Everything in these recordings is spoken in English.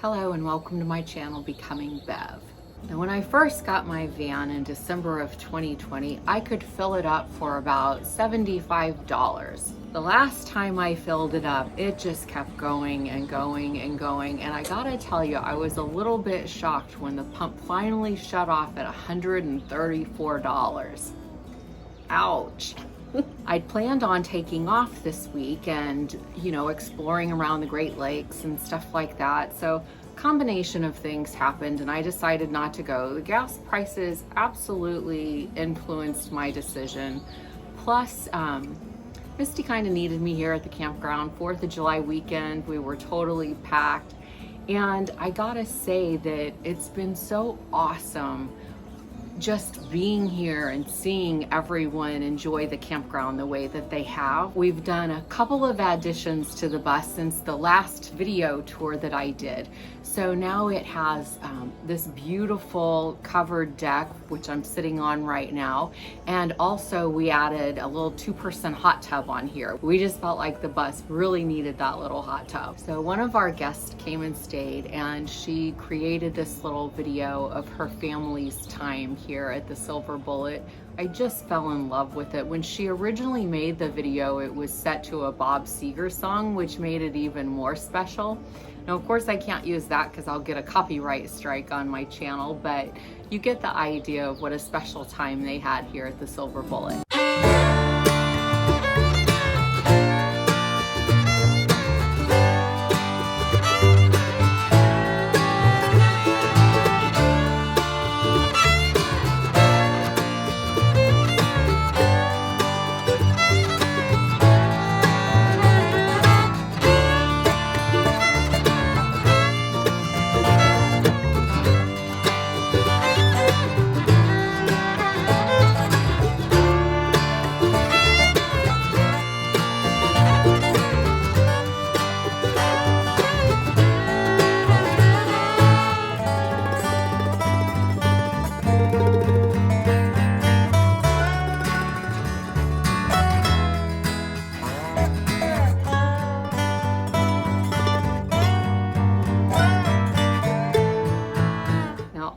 Hello and welcome to my channel, Becoming Bev. Now, when I first got my van in December of 2020, I could fill it up for about $75. The last time I filled it up, it just kept going and going and going. And I gotta tell you, I was a little bit shocked when the pump finally shut off at $134. Ouch. I'd planned on taking off this week and, exploring around the Great Lakes and stuff like that. So combination of things happened and I decided not to go. The gas prices absolutely influenced my decision. Plus, Misty kind of needed me here at the campground. 4th of July weekend, we were totally packed. And I gotta say that it's been so awesome just being here and seeing everyone enjoy the campground the way that they have. We've done a couple of additions to the bus since the last video tour that I did. So now it has this beautiful covered deck, which I'm sitting on right now. And also we added a little 2-person hot tub on here. We just felt like the bus really needed that little hot tub. So one of our guests came and stayed and she created this little video of her family's time here at the Silver Bullet. I just fell in love with it. When she originally made the video, it was set to a Bob Seger song, which made it even more special. Now, of course, I can't use that because I'll get a copyright strike on my channel, but you get the idea of what a special time they had here at the Silver Bullet.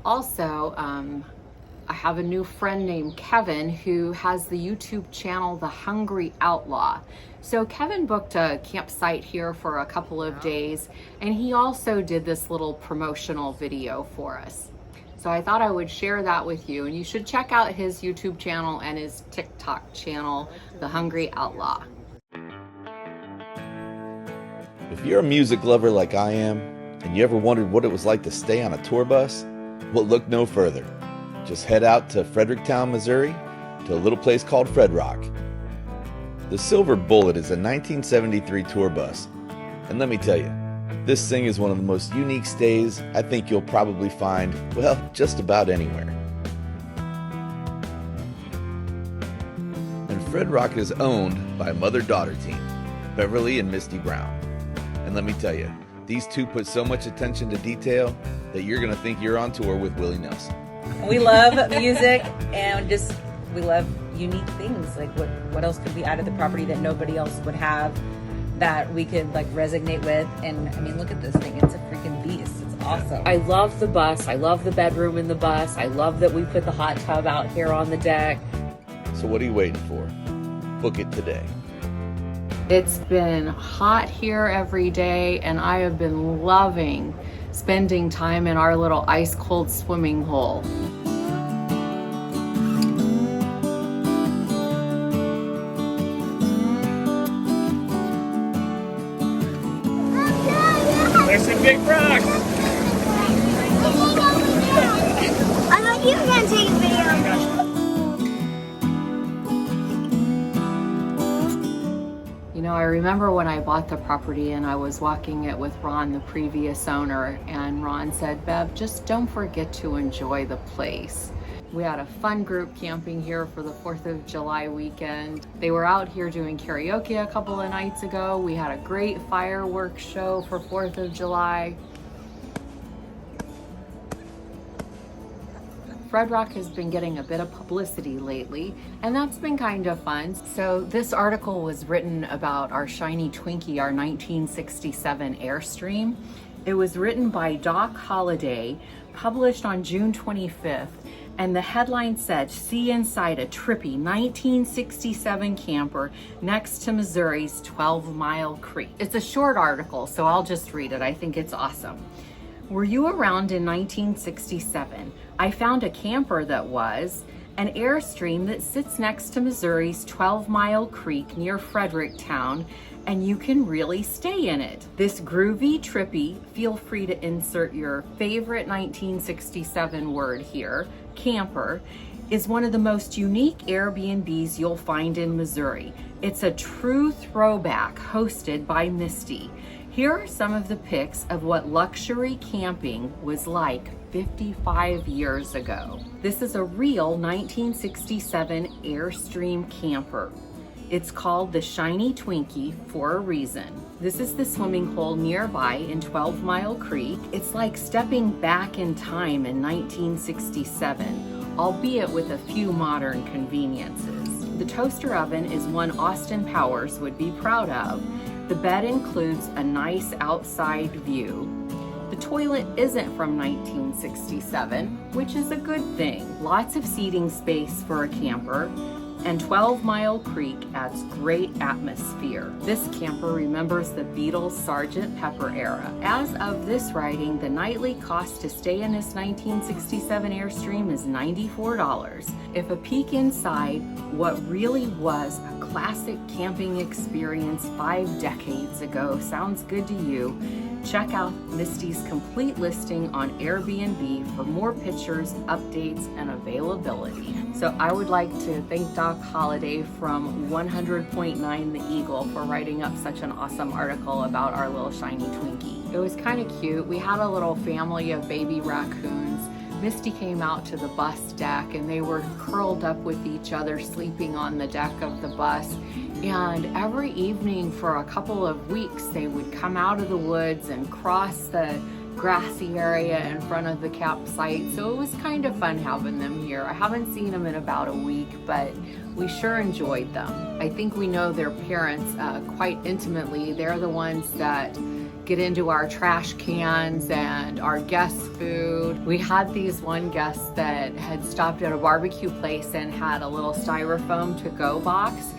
Also, I have a new friend named Kevin who has the YouTube channel, The Hungry Outlaw. So Kevin booked a campsite here for a couple of days, and he also did this little promotional video for us. So I thought I would share that with you, and you should check out his YouTube channel and his TikTok channel, The Hungry Outlaw. If you're a music lover like I am, and you ever wondered what it was like to stay on a tour bus, well, look no further. Just head out to Fredericktown, Missouri, to a little place called FredRock. The Silver Bullet is a 1973 tour bus, and let me tell you, this thing is one of the most unique stays I think you'll probably find, well, just about anywhere. And FredRock is owned by a mother-daughter team, Beverly and Misty Brown. And let me tell you, these two put so much attention to detail that you're going to think you're on tour with Willie Nelson. We love music and we love unique things. Like what else could we add to the property that nobody else would have that we could resonate with? And I mean, look at this thing. It's a freaking beast. It's awesome. I love the bus. I love the bedroom in the bus. I love that we put the hot tub out here on the deck. So what are you waiting for? Book it today. It's been hot here every day, and I have been loving spending time in our little ice cold swimming hole. There's some big rocks. I thought you were going to take a video of me. I remember when I bought the property and I was walking it with Ron, the previous owner, and Ron said, "Bev, just don't forget to enjoy the place." We had a fun group camping here for the 4th of July weekend. They were out here doing karaoke a couple of nights ago. We had a great fireworks show for 4th of July. FredRock has been getting a bit of publicity lately, and that's been kind of fun. So this article was written about our shiny Twinkie, our 1967 Airstream. It was written by Doc Holliday, published on June 25th, and the headline said, "See inside a trippy 1967 camper next to Missouri's 12-Mile Creek." It's a short article, so I'll just read it. I think it's awesome. Were you around in 1967? I found a camper that was an Airstream that sits next to Missouri's 12-Mile Creek near Fredericktown, and you can really stay in it. This groovy, trippy, feel free to insert your favorite 1967 word here, camper, is one of the most unique Airbnbs you'll find in Missouri. It's a true throwback hosted by Misty. Here are some of the pics of what luxury camping was like 55 years ago. This is a real 1967 Airstream camper. It's called the Shiny Twinkie for a reason. This is the swimming hole nearby in 12-Mile Creek. It's like stepping back in time in 1967, albeit with a few modern conveniences. The toaster oven is one Austin Powers would be proud of. The bed includes a nice outside view. The toilet isn't from 1967, which is a good thing. Lots of seating space for a camper, and 12-Mile Creek adds great atmosphere. This camper remembers the Beatles' Sgt. Pepper era. As of this writing, the nightly cost to stay in this 1967 Airstream is $94. If a peek inside what really was a classic camping experience 5 decades ago sounds good to you, check out Misty's complete listing on Airbnb for more pictures, updates, and availability. So I would like to thank Doc Holliday from 100.9 The Eagle for writing up such an awesome article about our little shiny Twinkie. It was kind of cute. We had a little family of baby raccoons. Misty came out to the bus deck and they were curled up with each other, sleeping on the deck of the bus. And every evening for a couple of weeks, they would come out of the woods and cross the grassy area in front of the campsite. So it was kind of fun having them here. I haven't seen them in about a week, but we sure enjoyed them. I think we know their parents quite intimately. They're the ones that get into our trash cans and our guest food. We had these one guests that had stopped at a barbecue place and had a little styrofoam to-go box.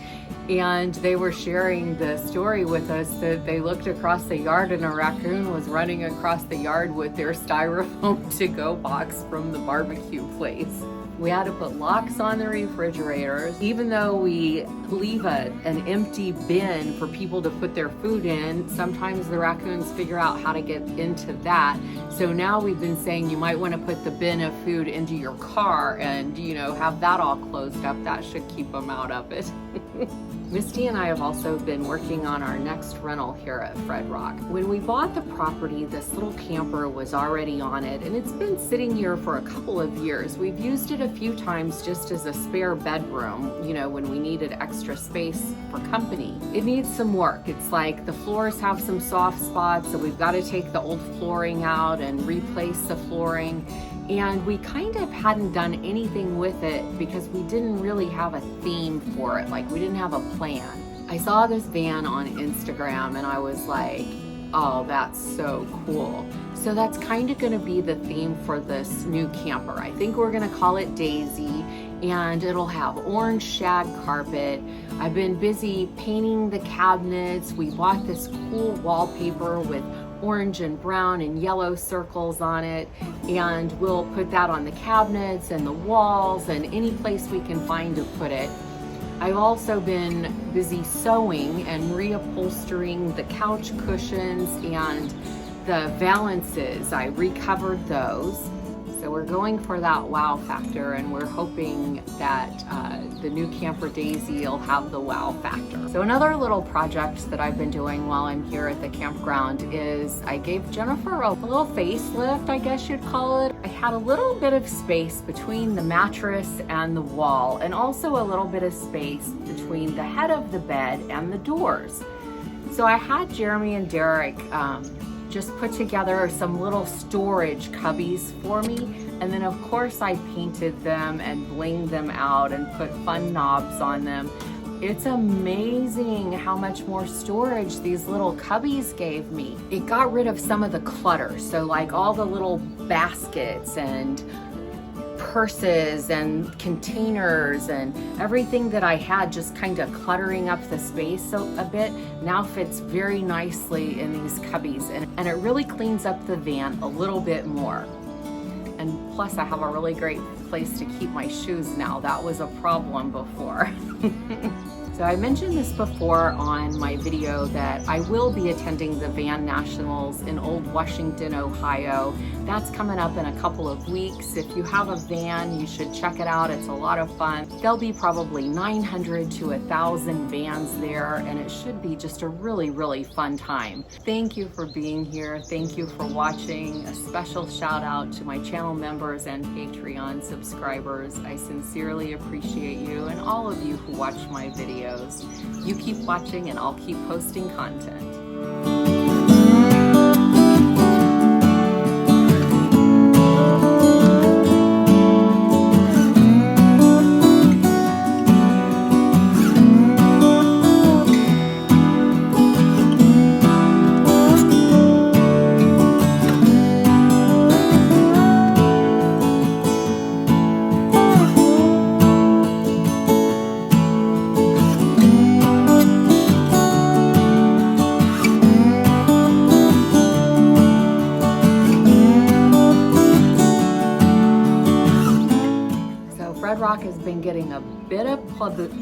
And they were sharing the story with us that they looked across the yard and a raccoon was running across the yard with their styrofoam to-go box from the barbecue place. We had to put locks on the refrigerators. Even though we leave an empty bin for people to put their food in, sometimes the raccoons figure out how to get into that. So now we've been saying you might want to put the bin of food into your car and, you know, have that all closed up. That should keep them out of it. Misty and I have also been working on our next rental here at FredRock. When we bought the property, this little camper was already on it, and it's been sitting here for a couple of years. We've used it a few times just as a spare bedroom, you know, when we needed extra space for company. It needs some work. It's like the floors have some soft spots, so we've got to take the old flooring out and replace the flooring. And we kind of hadn't done anything with it because we didn't really have a theme for it. Like, we didn't have a plan. I saw this van on Instagram and I was like, oh, that's so cool. So that's kind of going to be the theme for this new camper. I think we're going to call it Daisy, and it'll have orange shag carpet. I've been busy painting the cabinets. We bought this cool wallpaper with orange and brown and yellow circles on it, and we'll put that on the cabinets and the walls and any place we can find to put it. I've also been busy sewing and reupholstering the couch cushions and the valances. I recovered those. So we're going for that wow factor, and we're hoping that the new camper Daisy will have the wow factor. So another little project that I've been doing while I'm here at the campground is I gave Jennifer a little facelift, I guess you'd call it. I had a little bit of space between the mattress and the wall, and also a little bit of space between the head of the bed and the doors. So I had Jeremy and Derek just put together some little storage cubbies for me, and then of course I painted them and blinged them out and put fun knobs on them. It's amazing how much more storage these little cubbies gave me. It got rid of some of the clutter. So like all the little baskets and purses and containers and everything that I had just kind of cluttering up the space a bit now fits very nicely in these cubbies, and it really cleans up the van a little bit more. And plus I have a really great place to keep my shoes now. That was a problem before. So I mentioned this before on my video that I will be attending the Van Nationals in Old Washington, Ohio. That's coming up in a couple of weeks. If you have a van, you should check it out. It's a lot of fun. There'll be probably 900 to 1,000 vans there, and it should be just a really, really fun time. Thank you for being here. Thank you for watching. A special shout out to my channel members and Patreon subscribers. I sincerely appreciate you and all of you who watch my videos. You keep watching and I'll keep posting content. FredRock has been getting a bit of publicity